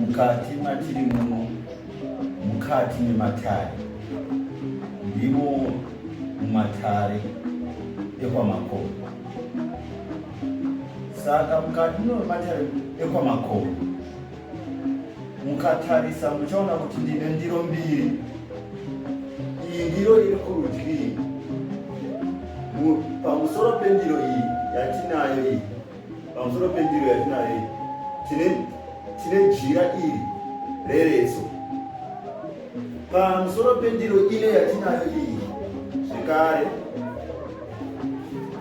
mukati matiri muno, mukati mematare, ndimo mumatare ekwamakoro. Saka mukati mematare ekwamakoro, mukatarisa muchaona kuti ndine ndiro mbiri. Iyi ndiro iri kurudyi, pamusoro pendiro iyi yatinayo iyi, pamusoro pendiro yatinayo iyi tine jira iri rereso. Pamusoro pendiro ine yatinayo iyi zvekare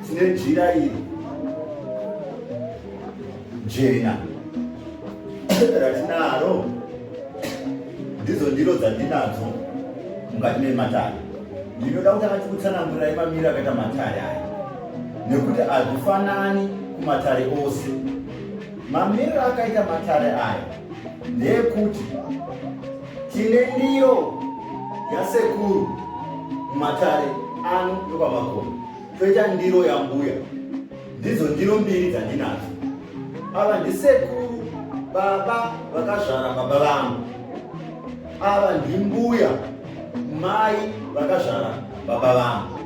tine jira iri jena ratinaro. Ndidzo ndiro dzandinadzo mukati mematare. Ndinoda kuti akatikutsanangurai mamiro akaita matare aya, nekuti hazvifanani kumatare ose. Mamiro akaita matare aya ndeyekuti tine ndiro yasekuru mumatare ano ekwamakoro, toita ndiro yambuya. Ndidzo ndiro mbiri dzandinadzo. Ava ndisekuru, baba vakazvara baba vangu. Ava ndimbuya, mai vakazvara baba vangu.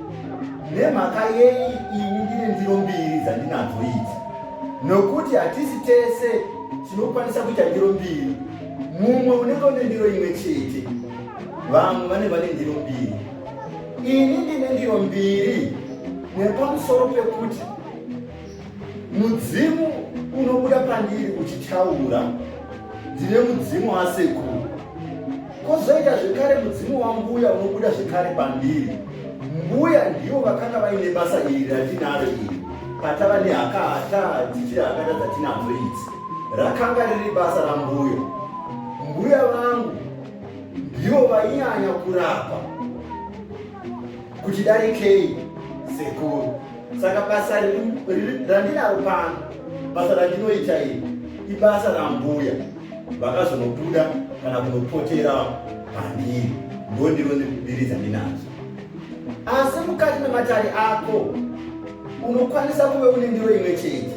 Nemhaka yei ini ndine ndiro mbiri dzandinadzo idzi? Nokuti hatisi tese tinokwanisa kuita ndiro mbiri. Mumwe unenge une ndiro imwe chete, vamwe vane ndiro mbiri. Ini ndine ndiro mbiri nepamusoro pekuti mudzimu unobuda pandiri uchitaura, ndine mudzimu wasekuru. Kozoita zvekare mudzimu wambuya unobuda zvekare pandiri. Mbuya ndivo vakanga vaine basa iri ratinaro iri, patava nehakata tichiri hakata dzatinadzo idzi. Rakanga riri basa rambuya. Mbuya vangu ndivo vainyanya kurapa kuti darikei sekuru. Saka basa randinaro pano, basa randinoita iri ibasa rambuya, vakazonobuda kana kunopotera pandiri. Ndo ndiro mbiri dzandinadzo. Asi mukati mematare ako unokwanisa kuve une ndiro imwe chete.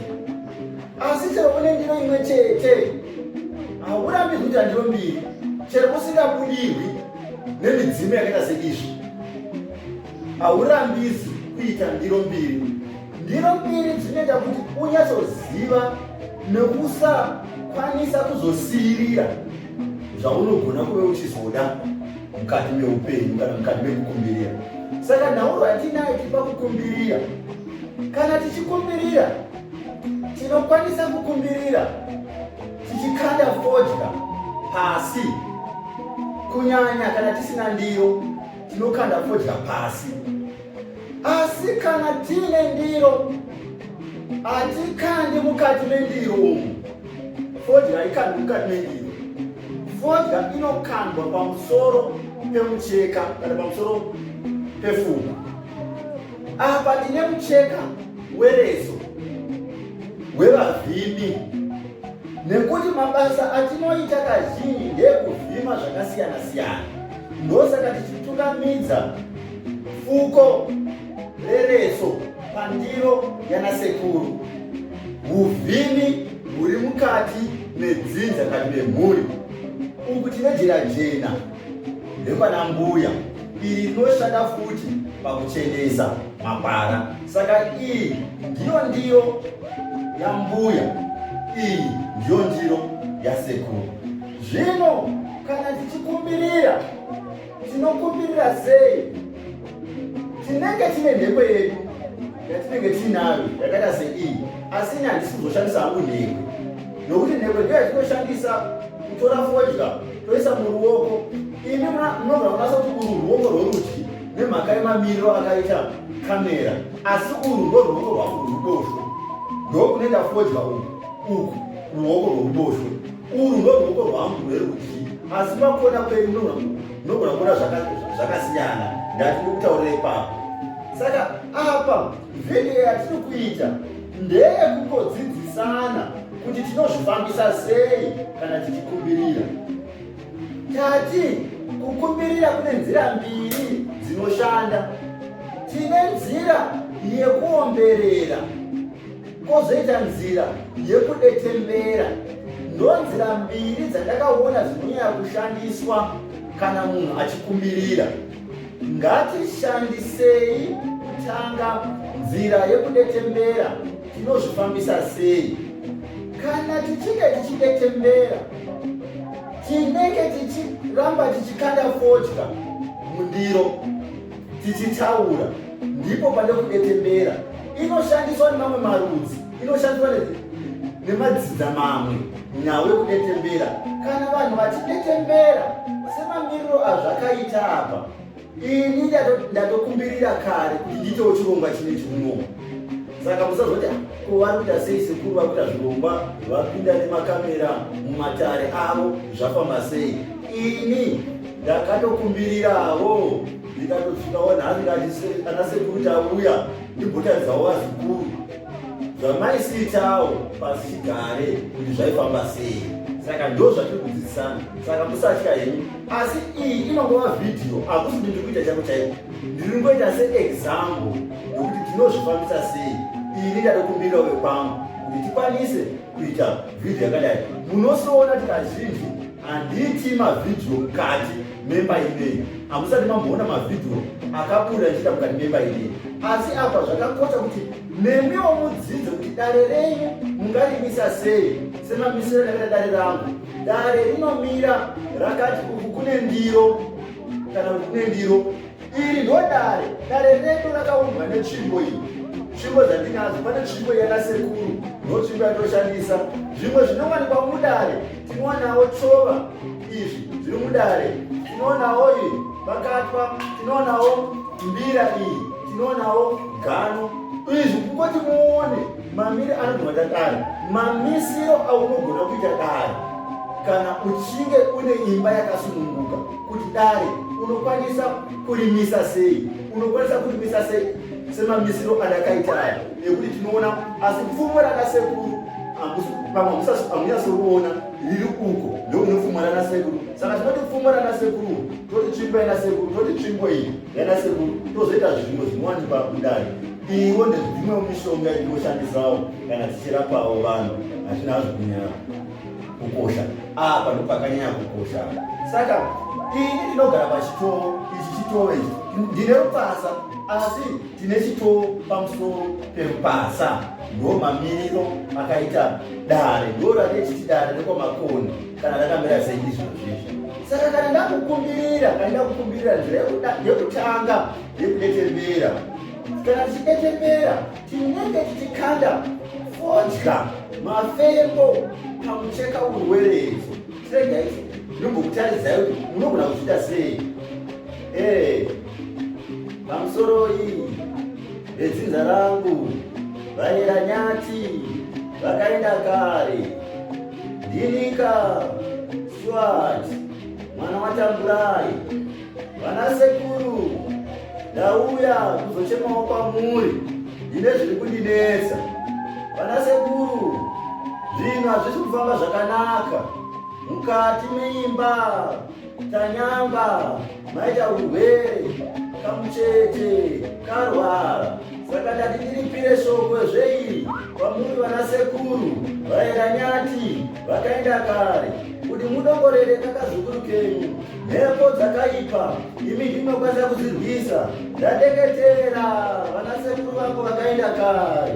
Asi chero une ndiro imwe chete, haurambi kuita ndiro mbiri, chero usingabudirwi nemidzimu yakaita seizvi. Haurambizi kuita ndiro mbiri. Ndiro mbiri dzinoita kuti unyatsoziva nekusakwanisa kuzosirira zvaunogona kuve uchizoda mukati meupenyu kana mukati mekukumbirira. Saka nhauro yatinayo tipakukumbirira. Kana tichikumbirira, tinokwanisa kukumbirira tichikanda fodya pasi. Kunyanya kana tisina ndiro, tinokanda fodya pasi. Asi kana tine ndiro, hatikandi mukati mendiro umu. Fodya haikandi mukati mendiro. Fodya inokandwa pamusoro pemucheka kana pamusoro pefumo. Apa tine mucheka wereso wevavhimi, nekuti mabasa atinoita kazhinji ndekuvhima zvakasiyana siyana. Ndosaka tichitungamidza fuko rereso pandiro yanasekuru. Uvhimi huri mukati medzinza kati memhuri. Uku tine jira jena ndekwana mbuya, iri rinoshanda futi pakuchenesa mabhara. Saka iyi ndiyo ndiro yambuya, iyi ndiyo ndiro yasekuru. Zvino kana tichikumbirira, tinokumbirira sei? Tinenge tine nhekwe yedu yatinenge tinayo yakaita seiyi, asi ini handisi kuzoshandisa hangu nhekwe, nokuti nhekwe ndiyo yatinoshandisa kutora fodya toisa muruoko. Imi munobva munasa kuti uru ruoko rworudyi nemhaka yemamiriro akaita kamera, asi uru ndo ruoko rwangu rworuboshwe, ndo kunoenda fodya uku ruoko rworuboshwe. Uru ndo ruoko rwangu rwerudyi, asi pakona kwenyu nogona kuona zvakasiyana. Ndati ndikutaurira ipapo. Saka apa vhidhiyo yatiri kuita ndeyekutodzidzisana kuti tinozvifambisa sei kana tichikumbirira. Tati kukumbirira kune nzira mbiri dzinoshanda. Tine nzira yekuomberera. Kozoita nzira yekudetembera. Ndonzira mbiri dzandakaona dzinonyanya kushandiswa kana munhu achikumbirira. Ngatishandisei kutanga nzira yekudetembera. Tinozvifambisa sei? Kana tichinge tichidetembera, tinenge tichiramba tichikanda fodya mundiro tichitaura, ndipo pane kudetembera. Inoshandiswa nemamwe marudzi, inoshandiswa nemadzidza mamwe nyawo yekudetembera. Kana vanhu vachidetembera semamiriro azvakaita apa, ini ndatokumbirira kare kuti ndiitewo chirongwa chine chiunomo. Saka musazoti vari kuita sei sekuru vari kuita zvirongwa vapinda nemakamera mumatare avo zvafamba sei. Ini ndakatokumbirirawo ndikatosvikawo nhasi ngati ana sekuru tauya ndimbotaridzawo vazukuru zvamaisiitawo pasi chigare kuti zvaifamba sei. Saka ndo zvatiri kudzidzisana. Saka musatya henyu. Asi iyi inongova vhidhiyo, hakusi ndiri kuita chako chaiko. Ndiri ngoita seexample yokuti tinozvifambisa sei. Ini ndatokumbirira wekwangu kuti tikwanise kuita vhidhiyo yakadai. Munosoona kuti kazhinji handiti mavhidhiyo mukati memba ineyi. Hamusati mamboona mavhidhiyo akapfuura nchiita mukati memba ineyi. Asi apa zvakakosha kuti nemiwo mudzidze kuti dare renyu mungarimisa sei. Semamisiro ndakaita dare rangu. Dare rinomira rakati uku kune ndiro kana kuti kune ndiro. Iri ndo dare. Dare redu rakaumbwa netsvimbo iyi. Tsvimbo dzandinadzo, pane tsvimbo yanasekuru, ndo tsvimbo yatoshandisa. Zvimwe zvinowanikwa mudare, tinowanawo chova, izvi zviri mudare, tinoonawo iyi makatwa, tinoonawo mbira iyi, tinoonawo gano. Izvi kungoti muone mamiri anogona kuita dare, mamisiro aunogona kuita dare. Kana uchinge une imba yakasununguka, kuti dare unokwanisa kurimisa sei, unokwanisa kurimisa sei. Semamisiro andakaita aya ekuti tinoona, asi pfumo ranasekuru pamwe hamunyasoruona riri uko ndokunopfumo ranasekuru. Saka tinoti pfumo ranasekuru, toti tsvimbo yanasekuru, toti tsvimbo iyi yanasekuru, tozoita zvimwe zvinowanikwa mudare. Iwo ndezvimwe mishonga inoshandisawo kana tichirapawo vanhu. Hatina hazvo kunyanya kukosha, apa ndopakanyanya kukosha. Saka ini ndinogara pachitoo, ichi chitoo ichi ndine rupasa, asi tine chitoo pamusoro perupasa. Ndo mamiriro akaita dare, ndo ranechiti dare rekwamakoni kana rakamira sei zvizvo. Saka kana ndakukumbirira nzira yekutanga yekudetembera, kana tichidetembera tinenge tichikanda fodya mafembo pamucheka urweredzo. Tiregaiti ndinombokutaridzai kuti munogona kuchita sei. Pamusoro iyi redzinza rangu vaera nyati vakaenda kare. Ndinika Swati mwana watamburai. Vanasekuru ndauya kuzochemawo kwamuri, ndine zviri kundinetsa. Vanasekuru, zvinhu hazvisi kufamba zvakanaka mukati meimba. Tanyamba maita urwere, kamuchete karwara. Saka ndati ndiripire shoko zveiri kwamuri vanasekuru vaera nyati vakaenda kare, kuti mudongorere kakazukuru kenyu. Mhepo dzakaipa imi ndinokwanisa kudzirwisa. Ndadeketera vanasekuru vangu vakaenda kare,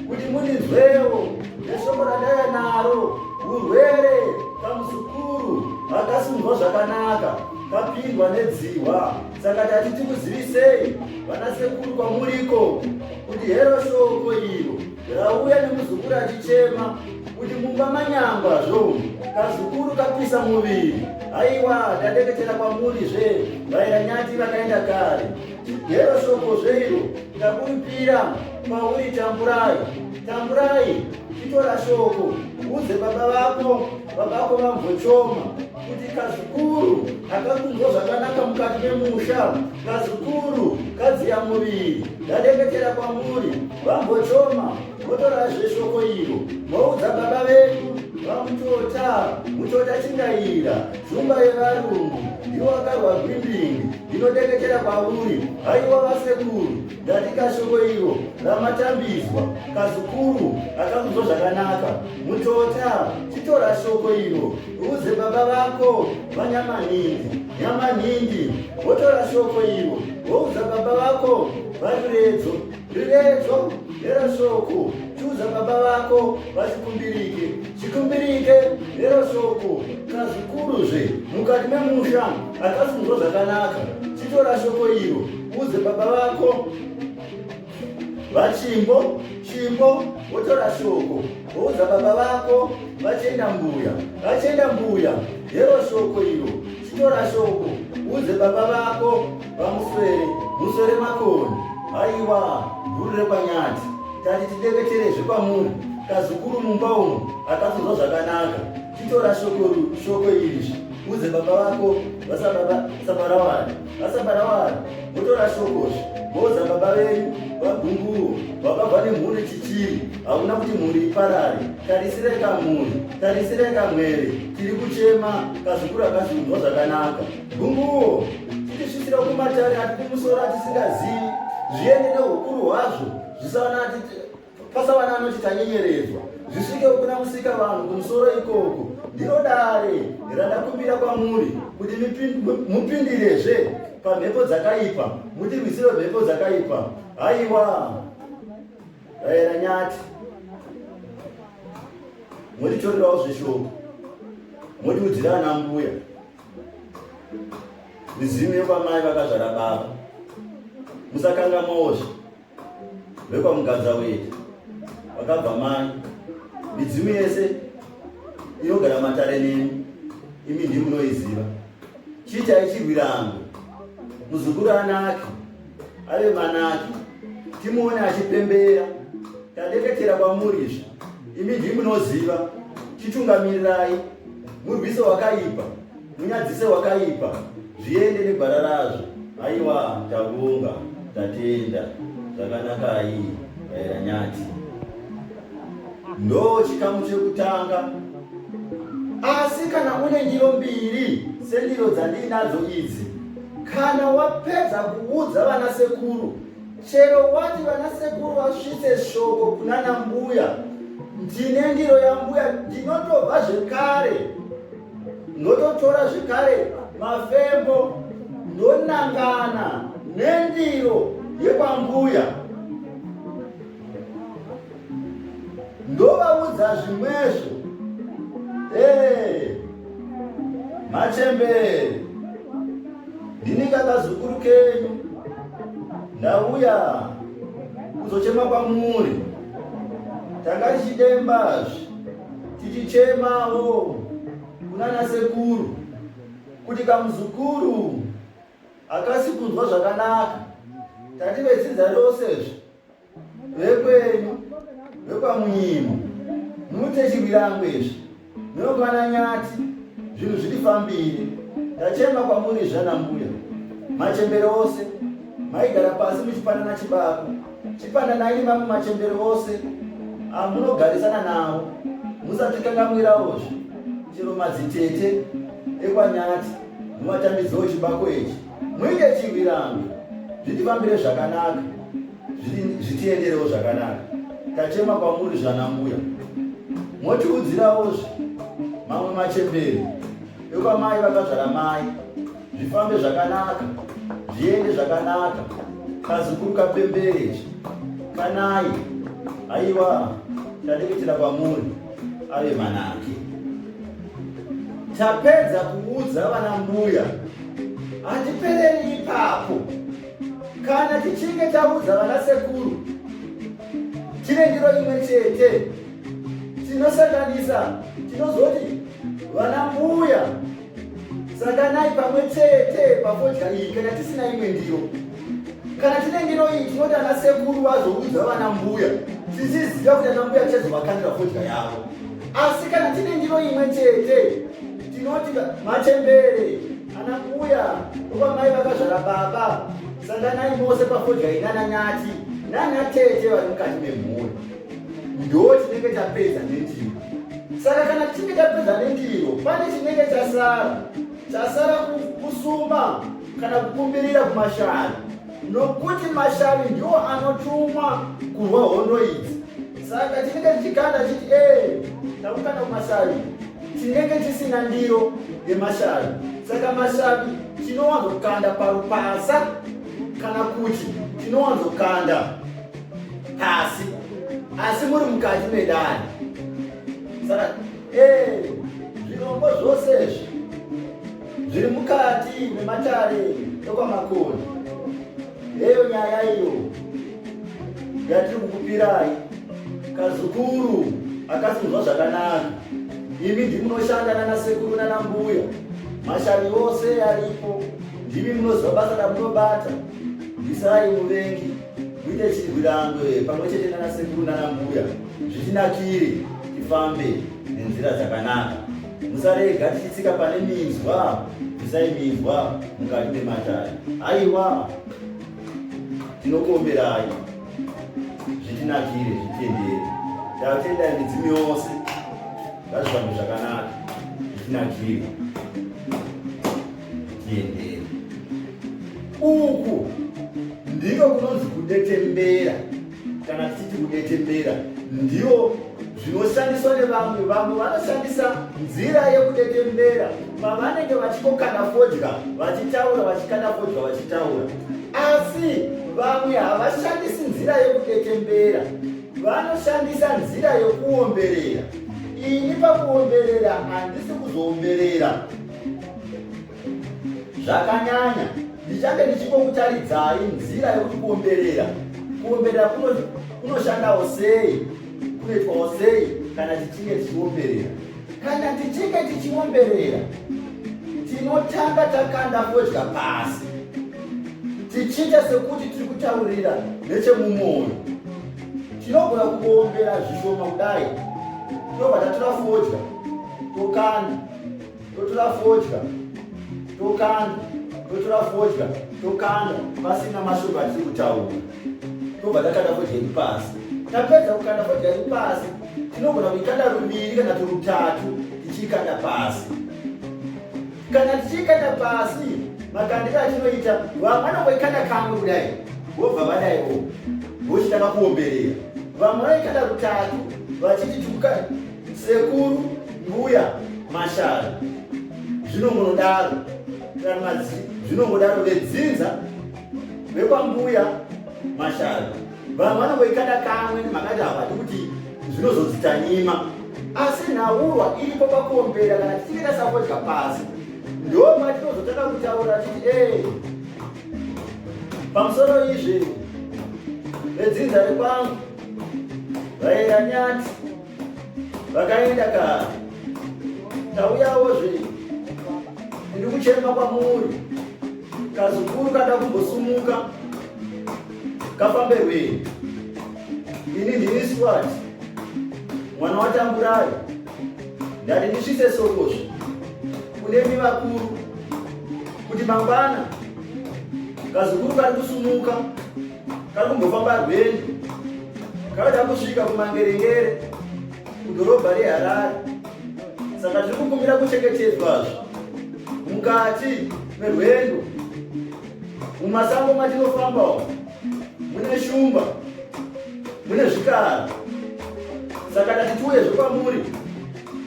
kuti mundinzwewo neshoko randaya naro. Urwere kamuzukuru akasunzwa zvakanaka, kapindwa nedziwa. Saka tati tikuzivisei vanasekuru kwamuriko, kuti hero shoko iro rauya nemuzukuru achichema kuti mumba manyambazvo kazukuru kapisa muviri. Aiwa, ndadeketera kwamurizve vaera nyati vakaenda kare. Hero shoko zveiro ndakuripira pauri tamburai. Tamburai, chitora shoko udze baba vako vambochoma kuti kazukuru akakunzwa zvakanaka mukati memusha. Kazukuru kadziya muviri, ndadeketera kwamuri vambochoma. Motorazve shoko iro moudza baba vedu vamutota mutota chingaira shumba yevarungu ndivo vakarwa gwindingi ndinodeketera kwauri haiwa vasekuru ndatika shoko iro ramatambizwa kazukuru akakuzwa zvakanaka mutota chitora shoko iro uudze baba vako vanyama nhingi votora shoko iro voudza baba vako variredzo rero shoko chiudza baba vako chikumbirike rero shoko kazukuruzve mukati memusha akasunzwa zvakanaka chitora shoko iro uudze baba vako vachimbo votora shoko voudza baba vako vachenda mbuya rero shoko iro chitora shoko uudze baba vako vamuswere makoni haiwa guru rekwanyati tati tideketerezve kwamuri kazukuru mumba umu akasunzwa zvakanaka chitora shoko irizvi uudze baba vako vasabarawari votora shokozvi voudza baba venyu vagunguo vakabva nemhuri chichiri hakuna kuti mhuri iparare tarisirei kamwere tiri kuchema kazukuru akasunzwa zvakanaka gunguo titisvisira kumatare hatidi musoro atisingazivi zviende neukuru hwazvo pasawana anoti tanyenyeredzwa zvisvike kuna musika vanhu kumusoro ikoko ndinodare randakumbira kwamuri kuti mupindirezve pamhepo dzakaipa mutirwisire mhepo dzakaipa haiwa raira nyati motitorerawo zveshoko motiudzira ana mbuya mizimu yekwamai vakazvara baba musakangamawozve vekwamugadza wedu vakabva mai midzimu yese inogara matare nemi imi ndi munoiziva chiitai chirwirango muzukuru anake ave manake timuone achipembera tadeketera kwamurizvo imi ndi munoziva chitungamirirai murwise wakaipa munyadzise wakaipa zviende negwara razvo aiwa tabonga tatenda zvakanakai vaira nyati ndo chikamu chekutanga asi kana une ndiro mbiri sendiro dzandinadzo idzi kana wapedza kuudza vanasekuru chero wati vanasekuru vasvitse shoko kunana mbuya ndine ndiro yambuya ndinotobva zvekare ndototora zvekare mafembo ndonangana nendiro yekwambuya ndovaudza zvimwezvo machembere ndininga kazukuru kenyu ndauya kuzochema kwamuri tanga tichidembazve tichichemawo kunana sekuru kuti kamuzukuru akasi kunzwa zvakanaka tativedzidza rosezve vekwenyu vekwamunyimo muite chirwirangwezve munokwana nyati zvinhu zvitifambire ndachema kwamuri zvanambuya machembere ose maigara pasi muchipanana chibako chipananai mamwe machembere ose amunogarisana nawo musatikangamwirawozve chero madzitete ekwanyati mumatambidziwo chibako ichi muite chirwirangwe zvitifambire zvakanaka zvitienderewo zvakanaka tachema kwamuri zvanambuya motiudzirawozve mamwe machembere ekwamai vakazvara mai zvifambe zvakanaka zviende zvakanaka kazukuru kapemberezve kanai aiwa tadeketera kwamuri ave manake tapedza kuudza vanambuya hatipereri ipapo kana tichinge taudza vanasekuru tine ndiro imwe chete tinosanganisa tinozoti vanambuya sakanai pamwe chete pafodya iyi kana tisina imwe ndiro kana tine ndiro iyi tinoti anasekuru vazoudza vanambuya tichiziva kuti anambuya chezovakandira fodya yavo asi kana tine ndiro imwe chete tinoti machembere anambuya ukwamai vakazvara baba sanganai mose pafodya iyi nananyati nanatete vari mukati memhuri ndo tinenge tapedza nendiro Saka kana tichinge tapedza nendiro, pane chinenge chasara kusuma kana kukumbirira kumashavi, nokuti mashavi ndiwo anotumwa kurwa hondo idzi. Saka tinenge tichikanda chiti takukanda kumashavi, tinenge tisina ndiro yemashavi. Saka mashavi tinowanzokanda parupasa kana kuti tinowanzokanda pasi, asi muri mukati medani. Saka zvirombo zvose izvi zviri mukati mematare ekwamakoni. Heyo nyaya iyo yatiri kukupirai. Kazukuru akasunzwa zvakanaka. Imi ndimunoshanda nanasekuru nanambuya, mashavi ose aripo, ndimi munoziva basa ramunobata. Ndisai muvengi, muite chirwirangwe pamwe chete nanasekuru nanambuya, zvitinakire tifambe nenzira dzakanaka. Musarega tichitsika pane minzwa, bvisai minzwa mukati mematare. Aiwa, tinokuomberai zvitinakire, zvitendere. Tatendai midzimu yose ngazvifambe zvakanaka, zvitinakire, tiendere. Uku ndiko kunonzi kudetembera. Kana tichiti kudetembera, ndiyo zvinoshandiswa nevamwe. Vamwe vanoshandisa nzira yekudetembera pavanenge vachikokanda fodya vachitaura, vachikanda fodya vachitaura. Asi vamwe havashandisi nzira yekudetembera, vanoshandisa nzira yekuomberera. Ini pakuomberera handisi kuzoomberera zvakanyanya, ndichange ndichikokutaridzai nzira yekuti kuomberera. Kuomberera kunoshandawo sei, kunoitwawo sei kana tichinge tichiomberera. Kana tichinge tichiomberera, tinotanga takanda fodya pasi, tichiita sekuti tiri kutaurira nechemumwoyo. Tinogona kuombera zvishoma kudai, tobva tatora fodya tokanda, totora fodya tokanda, totora fodya tokanda, pasina mashoko atiri kutaura. Tobva takanda fodya iri pasi. Tapedza kukanda fodya iri pasi, tinogona kuikanda ruviri kana rutatu tichiikanda pasi. Kana tichiikanda pasi, makandiro atinoita, vamwe vanongoikanda kamwe kudai vobva vadaiwo vochitanga kuomberera. Vamwe vanoikanda rutatu vachiti sekuru, mbuya, mashavi. Zvinongodaro zvinongodaro vedzinza vekwambuya, mashavi. Vamwe vanongoikanda kamwe makati havadi kuti zvinozodzita nyima. Asi nhaurwa iripo pakuombera. Kana tichinge tasafodya pasi, ndo matinozotanga kutaura titi pamusoro izvi vedzinza rekwangu vaera nyati vakaenda kare, tauyawozve ndiri kuchema kwamuri. Kazukuru kada kumbosumuka kafambe rwendo. Ini ndini Swati, mwana watamburai. Ndati ndisvise sokozve kunemi vakuru kuti mangwana kazukuru kari kusumuka, kari kumbofamba rwendo, kada kusvika kumangerengere kudhorobha reHarare. Saka tiri kukumbira kuchengetedzwazve mukati merwendo. Mumasango matinofamba umu mune shumba, mune zvikara. Saka tati tiuyezve kwamuri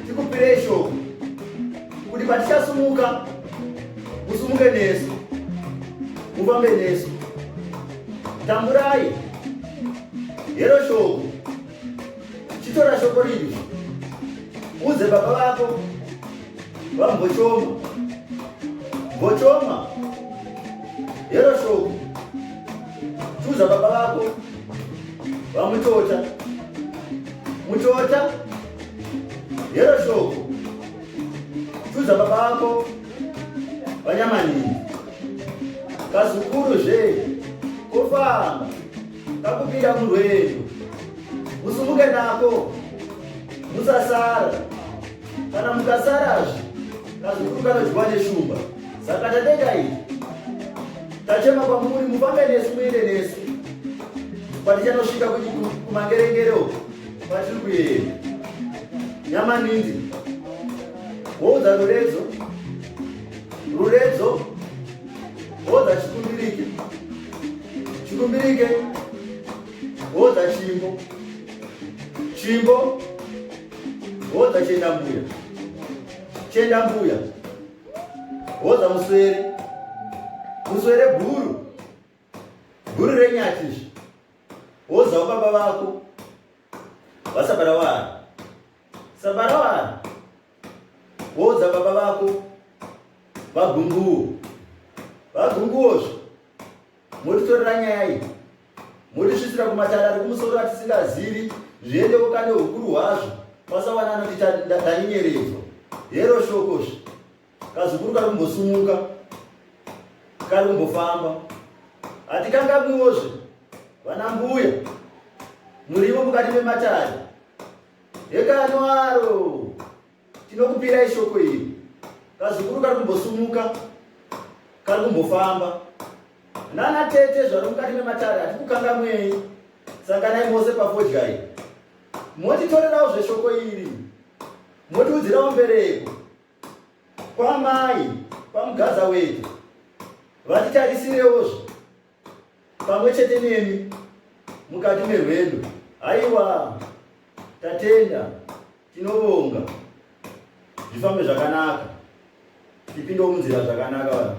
tikupirei shoko kuti patichasumuka, musumuke nesu, mufambe nesu. Tamburai hero shoko, chitora shoko riri, udze baba vako vambochoma, mbochoma hero shoko. Chuza baba vako vamutota, mutota hero shoko. Chuza baba vako vanyamanini. Kazukuru zve kufamba kakupinda murwendo, musumuke nako, musasara. Kana mukasarazve, kazukuru kanodyiwa neshumba. Saka tatenga iyi tachema kwamuri, mufambe nesu, muende nesu patichanosvika kumangerengere uko kwatiri kuenda. nyama ninzi wodza ruredzo wodza chikumbirike wodza chimbo wodza chenda mbuya wodza muswere bhuru renyatizvi wodza baba vako vasabarawara wodza baba vako vagunguwozvo motitorera nyaya iyi motisvisira kumatare ari kumusoro atisingazivi zviendewo kane hukuru hwazvo pasawana anoti ndanyeredzwa hero shokozvo kazukuru kari kumbosumuka kari kumbofamba hatikangamwiwozve vana mbuya murivo mukati mematare hekano waro tinokupirai shoko iri kazukuru kari kumbosumuka kari kumbofamba nana tete zvari mukati mematare hatikukangamwei sanganai mose pafodyai motitorerawo zveshoko iri motiudzirawo mbereko kwamai pamugaza wedu vatitarisirewozvo pamwe chete nemi mukati merwendo. Aiwa tatenda, tinobonga zvifambe zvakanaka, tipinde munzira zvakanaka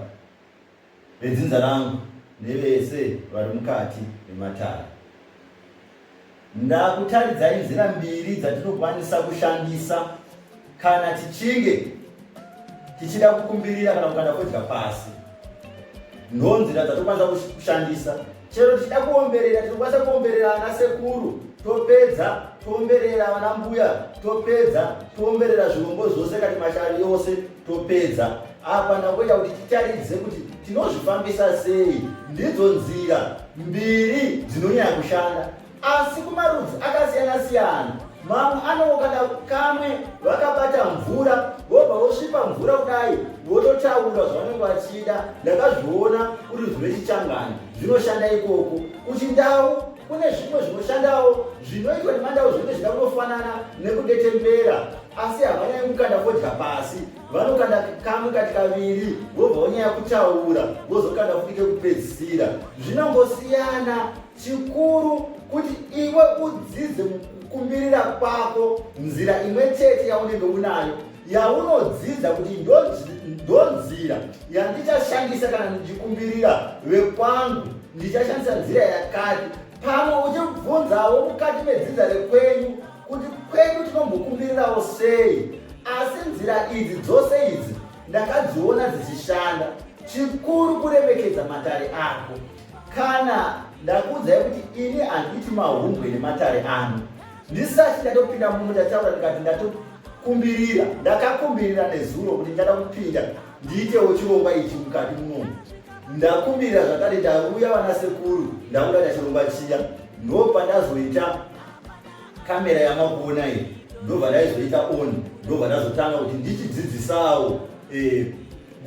nedzinza rangu nevese vari mukati mematare. Ndakutaridzai nzira mbiri dzatinokwanisa kushandisa kana tichinge tichida kukumbirira kana kukanda kudya pasi. Ndonzira dzatokwanisa kushandisa. Chero tichida kuomberera, tinokwanisa kuomberera ana sekuru, topedza toomberera vana mbuya, topedza toomberera zvirombo zvose kati mashari yose topedza. Apa ndakuita kuti titaridze kuti tinozvifambisa sei. Ndidzo nzira mbiri dzinonyanya kushanda, asi kumarudzi akasiyana siyana. Mamwe anokanda kamwe vakabata mvura, vobva vosvipa mvura kudai vototaura zvavanenge vachida. Ndakazviona kuti zvinechichangani zvinoshanda ikoko. Kuchindau kune zvimwe zvinoshandawo zvinoitwa nemandau zvimwe zvida kunofanana nekudetembera, asi havanyanyi kukanda vodya pasi. Vanokanda kamwe kati kaviri vobva vonyanya kutaura vozokanda kudike kupedzisira. Zvinongosiyana. Chikuru kuti iwe udzidze kukumbirira kwako nzira imwe chete yaunenge unayo, yaunodzidza kuti ndonzira yandichashandisa kana ndichikumbirira vekwangu, ndichashandisa nzira yakati. Pamwe uchibvunzawo mukati medzidza rekwenyu kuti kwenyu tinombokumbirirawo sei. Asi nzira idzi dzose idzi ndakadziona dzichishanda. Chikuru kuremekedza matare ako. Kana ndakuudzai kuti ini handiti mahumbwe nematare anu, ndisati ndatopinda muno ndataura ndikati ndatokumbirira, ndakakumbirira nezuro kuti ndada kupinda ndiitewo chirongwa ichi mukati muno. Ndakumbirira zvakare, ndauya vana sekuru, ndauya ndachirongwa chiya, ndobva ndazoita kamera yamakuona iyi, ndobva ndaizoita on, ndobva ndazotanga kuti ndichidzidzisawo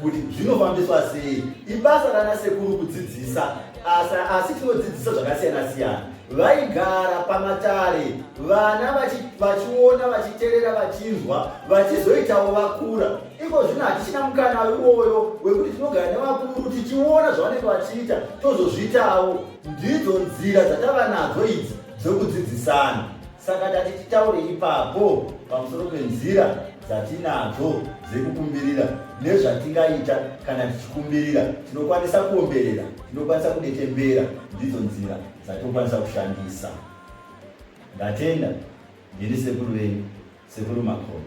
kuti zvinofambiswa sei. Ibasa rana sekuru kudzidzisa, asi tinodzidzisa zvakasiyana siyana. Vaigara pamatare, vana vachiona, vachiteerera, vachinzwa, vachizoitawo vakura. Iko zvino hatichina mukana iwoyo wekuti tinogara nevakuru tichiona zvavanenge vachiita tozozviitawo. Ndidzo nzira dzatava nadzo idzi dzokudzidzisana. Saka tati titaure ipapo pamusoro penzira dzatinadzo dzekukumbirira nezvatingaita kana tichikumbirira. Tinokwanisa kuomberera, tinokwanisa kudetembera. Ndidzo nzira dzatokwanisa kushandisa. Ndatenda. Ndiri sekuru wenyu, Sekuru Makoro.